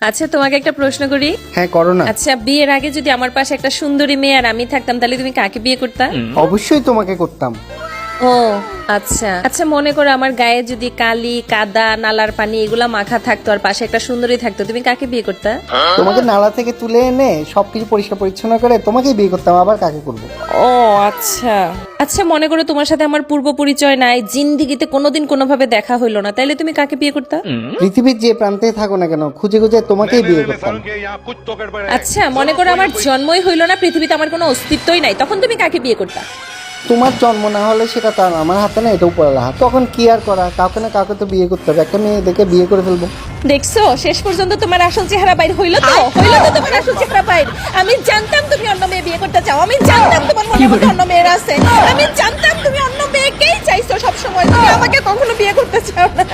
আচ্ছা তোমাকে একটা প্রশ্ন করি। হ্যাঁ করো না। আচ্ছা বিয়ের আগে যদি আমার পাশে একটা সুন্দরী মেয়ে আর আমি থাকতাম তাহলে তুমি কাকে বিয়ে করতা? অবশ্যই তোমাকে করতাম। ও আচ্ছা আচ্ছা, মনে করো আমার গায়ে যদি কালি কাদা নালার পানি এগুলা মাখা থাকতো আর পাশে একটা সুন্দরী থাকতো, তুমি কাকে বিয়ে করতা? তোমাকে নালা থেকে তুলে এনে সবকিছু পরিষ্কার পরিচ্ছন্ন করে তোমাকে বিয়ে করতাম, আবার কাকে করবো? ও আচ্ছা আচ্ছা, মনে করো তোমার সাথে আমার পূর্ব পরিচয় নাই, জিন্দিগিতে কোনোদিন কোনোভাবে দেখা হইলো না, তাইলে তুমি কাকে বিয়ে করতা? পৃথিবীর যে প্রান্তে থাকো না কেন খুঁজে খুঁজে তোমাকেই বিয়ে করতাম। আচ্ছা মনে করো আমার জন্মই হইলো না, পৃথিবীতে আমার কোনো অস্তিত্বই নাই, তখন তুমি কাকে বিয়ে করতা? তোমার জন্ম না হলে সেটা তো আর আমার হাতে না, এটাও পড়ার হাত। তখন কি আর করা, কাউকে না কাউকে তো বিয়ে করতে হবে, একটা মেয়ে দেখে বিয়ে করে ফেলবো। দেখছো শেষ পর্যন্ত তোমার আসল চেহারা বাইর হইলো তো তোমার আসল চেহারা বাইর। আমি জানতাম তুমি অন্য মেয়ে বিয়ে করতে চাও, আমি জানতাম তোমার মনে মধ্যে অন্য মেয়ের আছে, আমি জানতাম তুমি অন্য মেয়েকেই চাইছো সব সময়, তুমি আমাকে কখনো বিয়ে করতে চাও না।